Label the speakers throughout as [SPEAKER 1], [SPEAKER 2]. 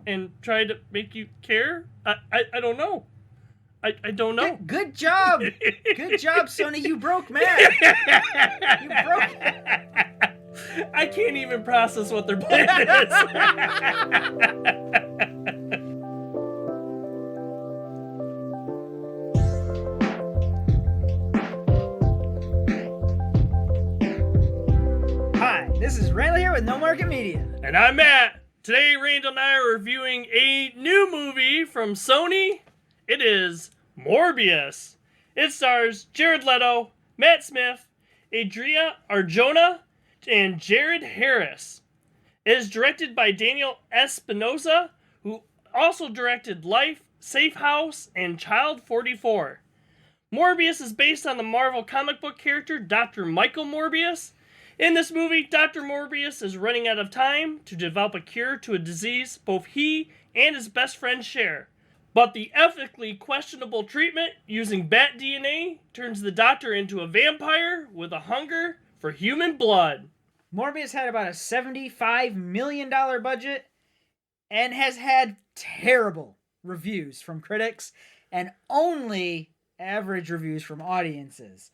[SPEAKER 1] and try to make you care? I don't know. I don't know.
[SPEAKER 2] Good job. Good job, Sony. You broke Matt. You broke.
[SPEAKER 1] I can't even process what their plan is.
[SPEAKER 2] Hi, this is Randall here with No Market Media.
[SPEAKER 1] And I'm Matt. Today, Randall and I are reviewing a new movie from Sony. It is Morbius. It stars Jared Leto, Matt Smith, Adria Arjona, and Jared Harris. It is directed by Daniel Espinosa, who also directed Life, Safe House, and Child 44. Morbius is based on the Marvel comic book character Dr. Michael Morbius. In this movie, Dr. Morbius is running out of time to develop a cure to a disease both he and his best friend share. But the ethically questionable treatment using bat DNA turns the doctor into a vampire with a hunger for human blood.
[SPEAKER 2] Morbius had about a $75 million budget and has had terrible reviews from critics and only average reviews from audiences.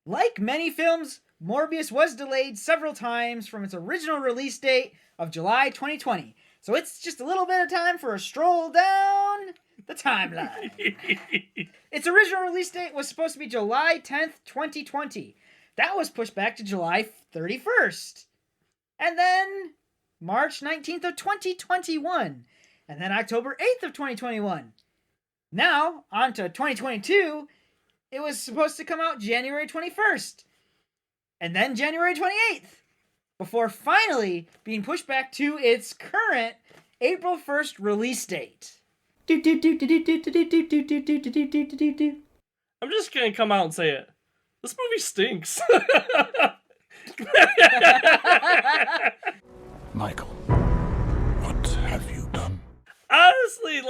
[SPEAKER 2] Like many films, Morbius was delayed several times from its original release date of July 2020. So it's just a little bit of time for a stroll down the timeline. Its original release date was supposed to be July 10th, 2020. That was pushed back to July 31st. And then March 19th of 2021. And then October 8th of 2021. Now, on to 2022, it was supposed to come out January 21st. And then January 28th. Before finally being pushed back to its current April 1st release date.
[SPEAKER 1] I'm just gonna come out and say it. This movie stinks.
[SPEAKER 3] Michael, what have you done?
[SPEAKER 1] Honestly,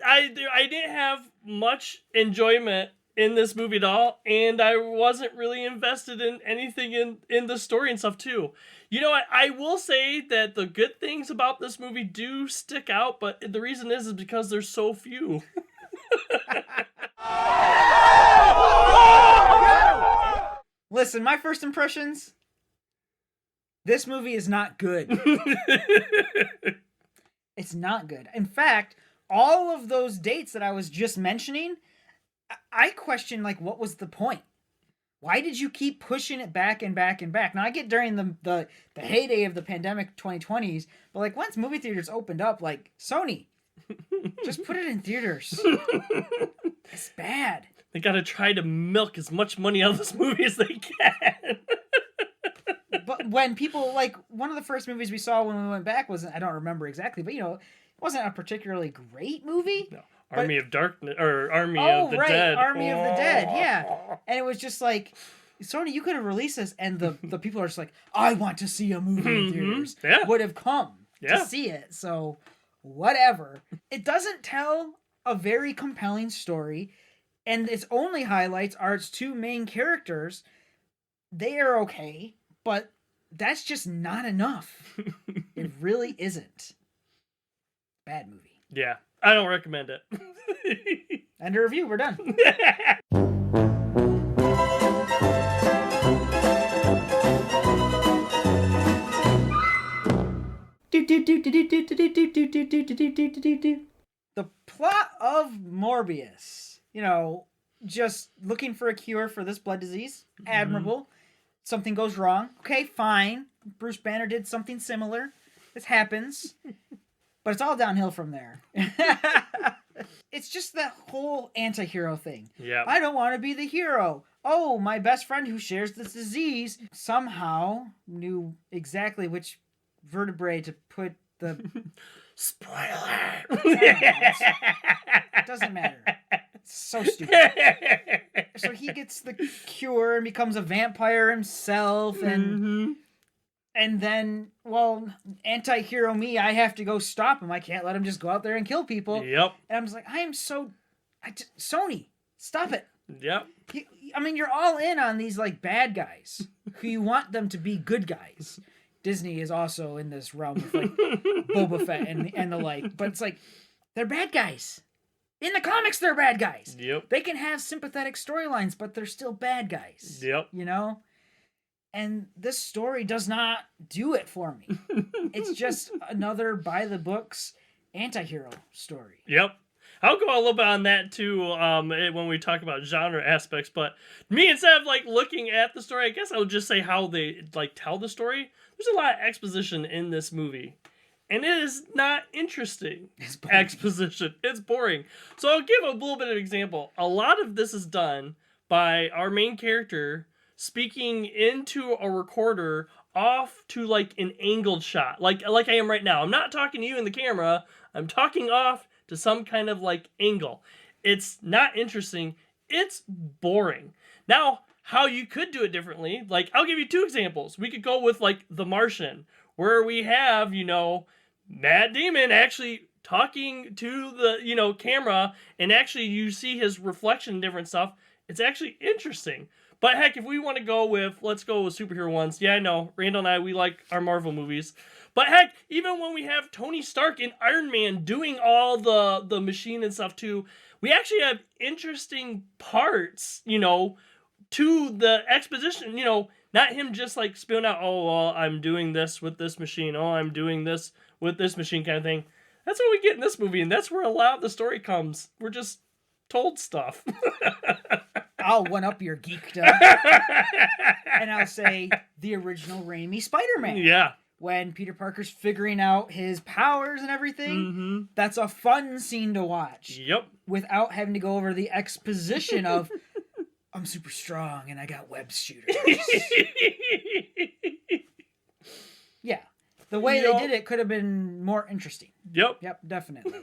[SPEAKER 1] I didn't have much enjoyment in this movie at all, and I wasn't really invested in anything in the story and stuff too. You know, I will say that the good things about this movie do stick out, but the reason is because there's so few.
[SPEAKER 2] Listen, my first impressions, this movie is not good. It's not good. In fact, all of those dates that I was just mentioning, I question, what was the point? Why did you keep pushing it back and back and back? Now, I get during the heyday of the pandemic 2020s, but, once movie theaters opened up, Sony, just put it in theaters. It's bad.
[SPEAKER 1] They gotta try to milk as much money out of this movie as they can.
[SPEAKER 2] But when people, one of the first movies we saw when we went back was, I don't remember exactly, but, it wasn't a particularly great movie.
[SPEAKER 1] No. Army of Darkness, or Army of the
[SPEAKER 2] right,
[SPEAKER 1] Dead.
[SPEAKER 2] Army of the Dead, yeah. And it was just Sony, you could have released this, and the people are just I want to see a movie in theaters.
[SPEAKER 1] Yeah.
[SPEAKER 2] Would have come to see it, so whatever. It doesn't tell a very compelling story, and its only highlights are its two main characters. They are okay, but that's just not enough. It really isn't. Bad movie.
[SPEAKER 1] Yeah. I don't recommend it.
[SPEAKER 2] End of review. We're done. The plot of Morbius. Just looking for a cure for this blood disease. Admirable. Something goes wrong. Okay, fine. Bruce Banner did something similar. This happens. But it's all downhill from there. It's just that whole anti-hero thing.
[SPEAKER 1] Yeah.
[SPEAKER 2] I don't want to be the hero. Oh, my best friend who shares this disease somehow knew exactly which vertebrae to put the...
[SPEAKER 1] Spoiler!
[SPEAKER 2] It doesn't matter. It's so stupid. So he gets the cure and becomes a vampire himself, and... And then, anti-hero me, I have to go stop him. I can't let him just go out there and kill people.
[SPEAKER 1] Yep.
[SPEAKER 2] And I'm just Sony, stop it.
[SPEAKER 1] Yep.
[SPEAKER 2] You're all in on these, bad guys who you want them to be good guys. Disney is also in this realm with like Boba Fett and the like. But it's like, they're bad guys. In the comics, they're bad guys.
[SPEAKER 1] Yep.
[SPEAKER 2] They can have sympathetic storylines, but they're still bad guys.
[SPEAKER 1] Yep.
[SPEAKER 2] You know? And this story does not do it for me. It's just another by-the-books anti-hero story.
[SPEAKER 1] Yep. I'll go a little bit on that too when we talk about genre aspects, but me, instead of like looking at the story, I guess I would just say how they like tell the story. There's a lot of exposition in this movie. And it is not interesting. Exposition. It's boring. So I'll give a little bit of example. A lot of this is done by our main character speaking into a recorder off to like an angled shot. Like I am right now. I'm not talking to you in the camera. I'm talking off to some kind of like angle. It's not interesting. It's boring. Now, how you could do it differently, like I'll give you 2 examples. We could go with like The Martian, where we have, Matt Damon actually talking to the, camera, and actually you see his reflection and different stuff. It's actually interesting. But heck, if we want to go with, let's go with superhero ones. Yeah, I know, Randall and I, we like our Marvel movies. But heck, even when we have Tony Stark and Iron Man doing all the machine and stuff too, we actually have interesting parts, to the exposition, not him just like spilling out, oh, well, I'm doing this with this machine. Oh, I'm doing this with this machine kind of thing. That's what we get in this movie, and that's where a lot of the story comes. We're just told stuff.
[SPEAKER 2] I'll one-up your geekdom. And I'll say the original Raimi Spider-Man.
[SPEAKER 1] Yeah.
[SPEAKER 2] When Peter Parker's figuring out his powers and everything, that's a fun scene to watch.
[SPEAKER 1] Yep.
[SPEAKER 2] Without having to go over the exposition of, I'm super strong and I got web shooters. Yeah. The way they did it could have been more interesting.
[SPEAKER 1] Yep.
[SPEAKER 2] Yep, definitely.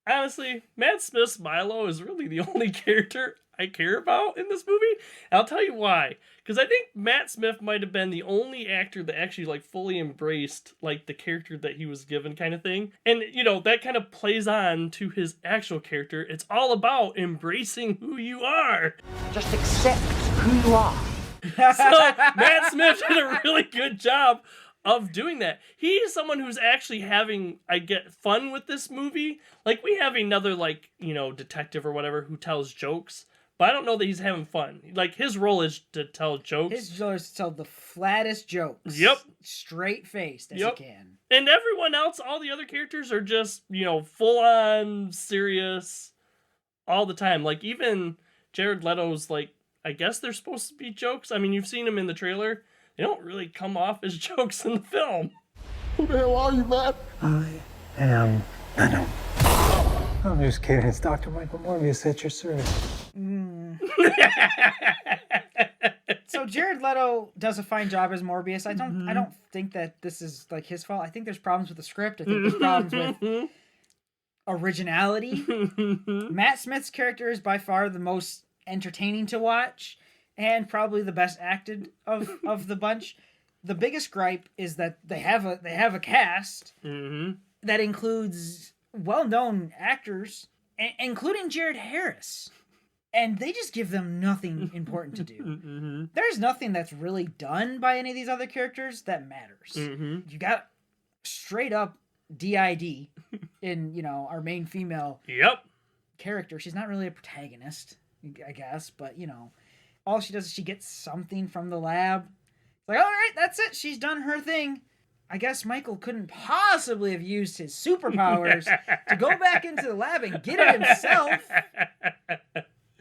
[SPEAKER 1] Honestly, Matt Smith's Milo is really the only character I care about in this movie. And I'll tell you why. Because I think Matt Smith might have been the only actor that actually like fully embraced like the character that he was given kind of thing. And that kind of plays on to his actual character. It's all about embracing who you are.
[SPEAKER 4] Just accept who you are.
[SPEAKER 1] So Matt Smith did a really good job of doing that. He is someone who's actually having, I get, fun with this movie. Like, we have another, like, detective or whatever who tells jokes, but I don't know that he's having fun. Like, his role is to tell jokes.
[SPEAKER 2] His role is to tell the flattest jokes.
[SPEAKER 1] Yep.
[SPEAKER 2] Straight-faced as he can.
[SPEAKER 1] And everyone else, all the other characters are just, full-on serious all the time. Like, even Jared Leto's, like, I guess they're supposed to be jokes. I mean, you've seen him in the trailer. They don't really come off as jokes in the film.
[SPEAKER 3] Who the hell are you, Matt?
[SPEAKER 4] I am Venom. I'm just kidding. It's Dr. Michael Morbius at your service.
[SPEAKER 2] So Jared Leto does a fine job as Morbius. I don't think that this is like his fault. I think there's problems with the script. I think there's problems with originality. Matt Smith's character is by far the most entertaining to watch and probably the best acted of the bunch. The biggest gripe is that they have a cast that includes well-known actors, including Jared Harris, and they just give them nothing important to do. There's nothing that's really done by any of these other characters that matters. You got straight up DID in our main female character. She's not really a protagonist, I guess, but all she does is she gets something from the lab. It's like, all right, that's it. She's done her thing. I guess Michael couldn't possibly have used his superpowers to go back into the lab and get it himself.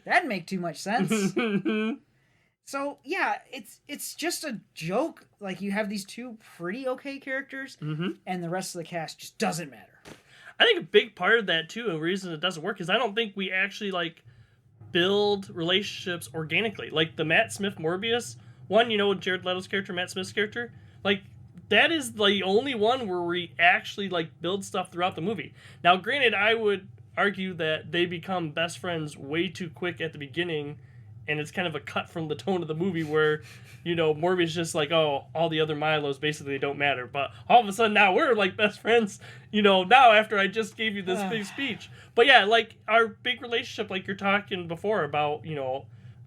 [SPEAKER 2] That'd make too much sense. So yeah, it's just a joke. Like, you have these 2 pretty okay characters, and the rest of the cast just doesn't matter.
[SPEAKER 1] I think a big part of that too, and the reason it doesn't work, is I don't think we actually build relationships organically. Like the Matt Smith Morbius one, Jared Leto's character, Matt Smith's character, that is the only one where we actually build stuff throughout the movie. Now, granted, I would argue that they become best friends way too quick at the beginning, and it's kind of a cut from the tone of the movie where, Morbius just all the other Milos basically don't matter. But all of a sudden now we're best friends, now after I just gave you this big speech. But yeah, our big relationship, you're talking before about,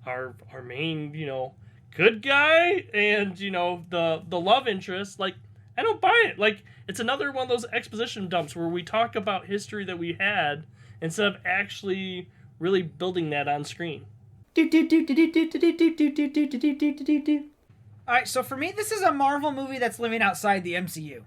[SPEAKER 1] our main, good guy and, you know, the love interest, like, I don't buy it. Like, it's another one of those exposition dumps where we talk about history that we had instead of actually really building that on screen.
[SPEAKER 2] All right, so for me, this is a Marvel movie that's living outside the MCU.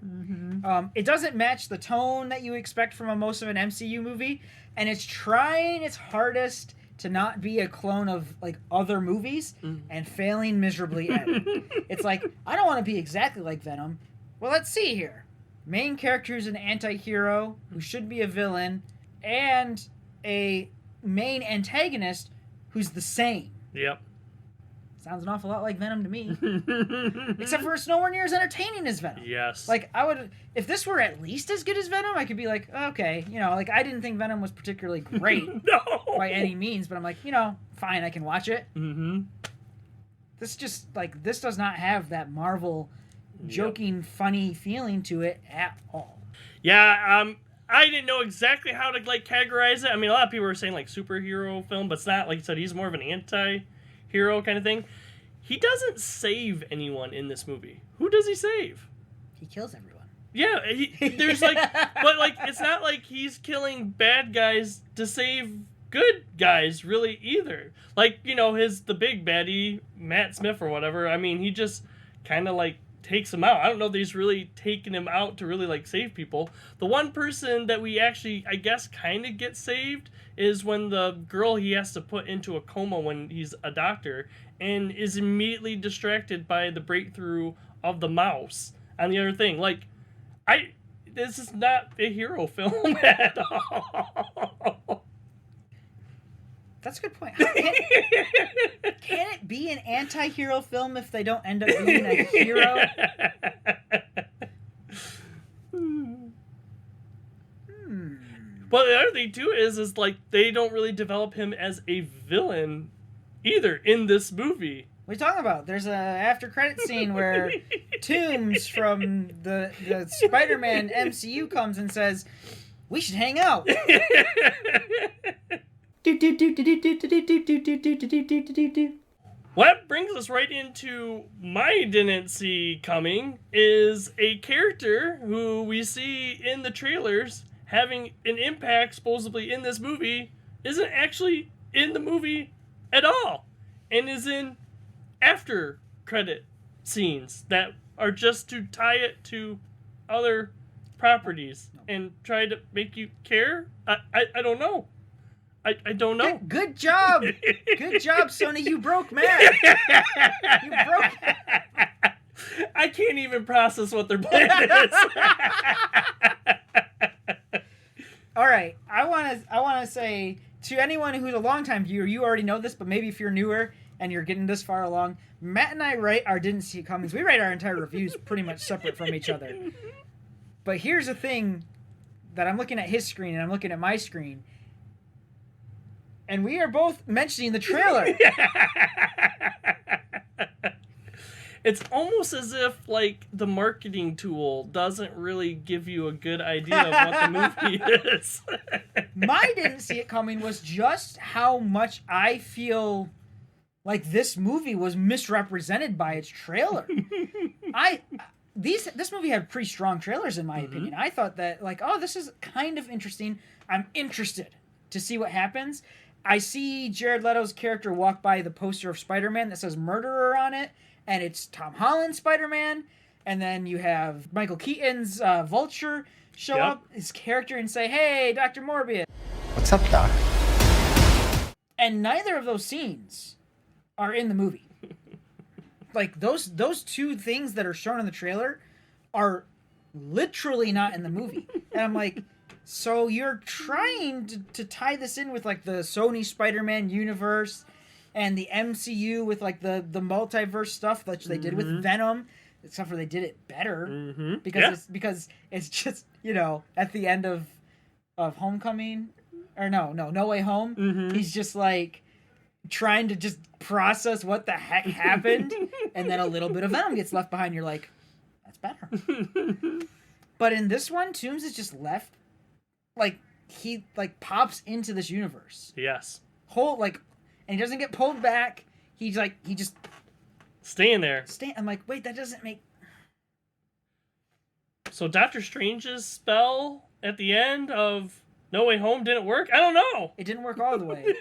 [SPEAKER 2] It doesn't match the tone that you expect from most of an MCU movie, and it's trying its hardest to not be a clone of like other movies and failing miserably at it. It's like, I don't want to be exactly like Venom. Well, let's see here. Main character is an anti-hero who should be a villain, and a main antagonist who's the same.
[SPEAKER 1] Yep.
[SPEAKER 2] Sounds an awful lot like Venom to me. Except for it's nowhere near as entertaining as Venom.
[SPEAKER 1] Yes.
[SPEAKER 2] Like, I would... If this were at least as good as Venom, I could be like, okay, you know, like, I didn't think Venom was particularly great by any means, but I'm like, you know, fine, I can watch it. This just, like, this does not have that Marvel joking, funny feeling to it at all.
[SPEAKER 1] Yeah, I didn't know exactly how to, like, categorize it. I mean, a lot of people were saying, like, superhero film, but it's not. Like you said, he's more of an anti-hero kind of thing. He doesn't save anyone in this movie. Who does he save?
[SPEAKER 2] He kills everyone.
[SPEAKER 1] Yeah, there's, like... but, like, it's not like he's killing bad guys to save good guys, really, either. Like, you know, the big baddie, Matt Smith or whatever, I mean, he just kind of, like, takes him out. I don't know if he's really taking him out to really, like, save people. The one person that we actually, I guess, kind of get saved is when the girl he has to put into a coma when he's a doctor and is immediately distracted by the breakthrough of the mouse on the other thing. Like, this is not a hero film at all.
[SPEAKER 2] That's a good point. Can it be an anti-hero film if they don't end up being a hero?
[SPEAKER 1] But the other thing too is like they don't really develop him as a villain either in this movie.
[SPEAKER 2] What are you talking about? There's a after credit scene where Toomes from the Spider-Man MCU comes and says, "We should hang out."
[SPEAKER 1] What brings us right into my didn't see coming is a character who we see in the trailers having an impact supposedly in this movie isn't actually in the movie at all and is in after credit scenes that are just to tie it to other properties and try to make you care. I don't know. I don't know.
[SPEAKER 2] Good job. Good job, Sony. You broke Matt. You broke.
[SPEAKER 1] I can't even process what their plan is.
[SPEAKER 2] All right. I want to say to anyone who's a longtime viewer, you already know this, but maybe if you're newer and you're getting this far along, Matt and I write our didn't see it comings. We write our entire reviews pretty much separate from each other. But here's the thing that I'm looking at his screen and I'm looking at my screen. And we are both mentioning the trailer.
[SPEAKER 1] It's almost as if, like, the marketing tool doesn't really give you a good idea of what the movie is.
[SPEAKER 2] My didn't see it coming was just how much I feel like this movie was misrepresented by its trailer. This movie had pretty strong trailers, in my opinion. I thought that, like, oh, this is kind of interesting. I'm interested to see what happens. I see Jared Leto's character walk by the poster of Spider-Man that says murderer on it, and it's Tom Holland's Spider-Man, and then you have Michael Keaton's Vulture show up, his character, and say, "Hey, Dr. Morbius."
[SPEAKER 5] What's up, Doc?
[SPEAKER 2] And neither of those scenes are in the movie. Like, those two things that are shown in the trailer are literally not in the movie. And I'm like, so you're trying to tie this in with, like, the Sony Spider-Man universe and the MCU with, like, the multiverse stuff that they did with Venom, except for they did it better because it's just, you know, at the end of Homecoming, or No Way Home, he's just, like, trying to just process what the heck happened, and then a little bit of Venom gets left behind. You're like, that's better. But in this one, Toomes is just left, like, he, like, pops into this universe.
[SPEAKER 1] Yes.
[SPEAKER 2] And he doesn't get pulled back. He's like, he just
[SPEAKER 1] Staying there.
[SPEAKER 2] I'm like, wait, that doesn't make...
[SPEAKER 1] So Doctor Strange's spell at the end of No Way Home didn't work? I don't know.
[SPEAKER 2] It didn't work all the way.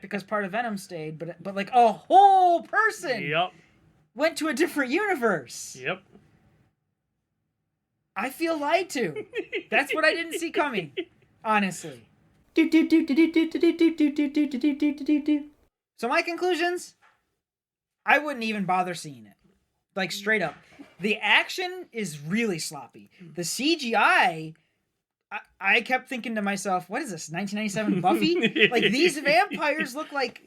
[SPEAKER 2] Because part of Venom stayed, but like a whole person
[SPEAKER 1] Yep.
[SPEAKER 2] went to a different universe.
[SPEAKER 1] Yep.
[SPEAKER 2] I feel lied to. That's what I didn't see coming, honestly. So my conclusions, I wouldn't even bother seeing it. Like, straight up. The action is really sloppy. The CGI, I kept thinking to myself, what is this, 1997 Buffy? Like, these vampires look like,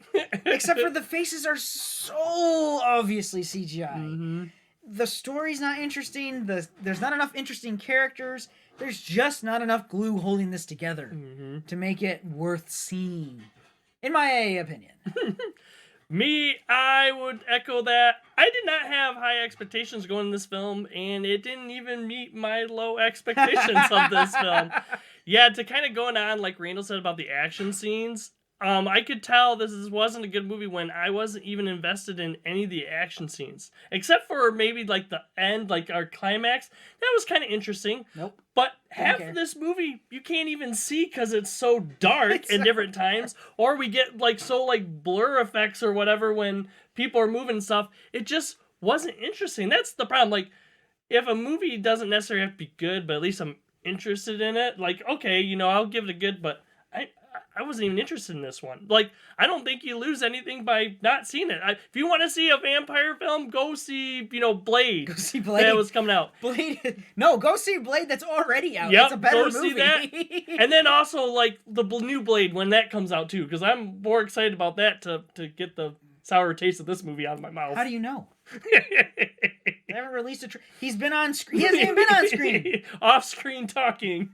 [SPEAKER 2] except for the faces are so obviously CGI.
[SPEAKER 1] Mm-hmm.
[SPEAKER 2] The story's not interesting. There's not enough interesting characters. There's just not enough glue holding this together to make it worth seeing, in my opinion.
[SPEAKER 1] Me, I would echo that. I did not have high expectations going in this film, and it didn't even meet my low expectations of this film. Yeah, to kind of going on, like Randall said about the action scenes, I could tell wasn't a good movie when I wasn't even invested in any of the action scenes. Except for maybe, like, the end, like, our climax. That was kind of interesting.
[SPEAKER 2] Nope.
[SPEAKER 1] But half of this movie, you can't even see because it's so dark at different times. Or we get, like, blur effects or whatever when people are moving and stuff. It just wasn't interesting. That's the problem. Like, if a movie doesn't necessarily have to be good, but at least I'm interested in it, like, okay, you know, I'll give it a good, but I wasn't even interested in this one. Like, I don't think you lose anything by not seeing it. If you want to see a vampire film, go see, Blade.
[SPEAKER 2] Go see Blade.
[SPEAKER 1] That was coming out.
[SPEAKER 2] Blade. No, go see Blade that's already out.
[SPEAKER 1] Yep,
[SPEAKER 2] It's a better
[SPEAKER 1] go
[SPEAKER 2] movie.
[SPEAKER 1] see that. And then also, like, the new Blade when that comes out, too. Because I'm more excited about that to get the sour taste of this movie out of my mouth.
[SPEAKER 2] How do you know? They haven't released a he's been on screen. He hasn't even been on screen.
[SPEAKER 1] Off-screen talking.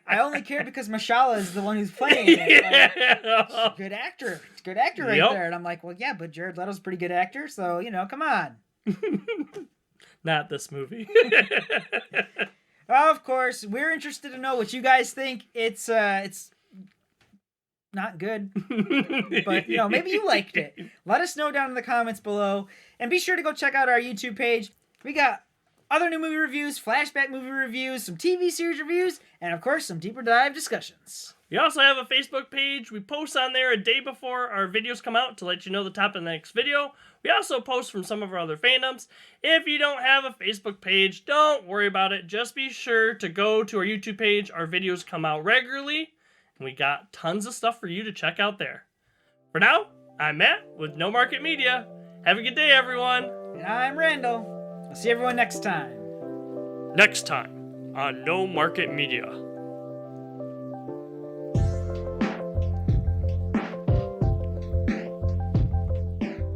[SPEAKER 2] I only care because Mashallah is the one who's playing it. Like, good actor. Good actor right there. And I'm like, well, yeah, but Jared Leto's a pretty good actor, so, come on.
[SPEAKER 1] Not this movie.
[SPEAKER 2] Of course, we're interested to know what you guys think. It's not good, but maybe you liked it. Let us know down in the comments below, and be sure to go check out our YouTube page. We got other new movie reviews, flashback movie reviews, some TV series reviews, and of course some deeper dive discussions.
[SPEAKER 1] We also have a Facebook page. We post on there a day before our videos come out to let you know the top of the next video. We also post from some of our other fandoms. If you don't have a Facebook page, don't worry about it. Just be sure to go to our YouTube page. Our videos come out regularly. We got tons of stuff for you to check out there. For now, I'm Matt with No Market Media. Have a good day, everyone.
[SPEAKER 2] And I'm Randall. I'll see everyone next time.
[SPEAKER 1] Next time on No Market Media.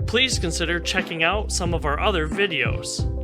[SPEAKER 1] Please consider checking out some of our other videos.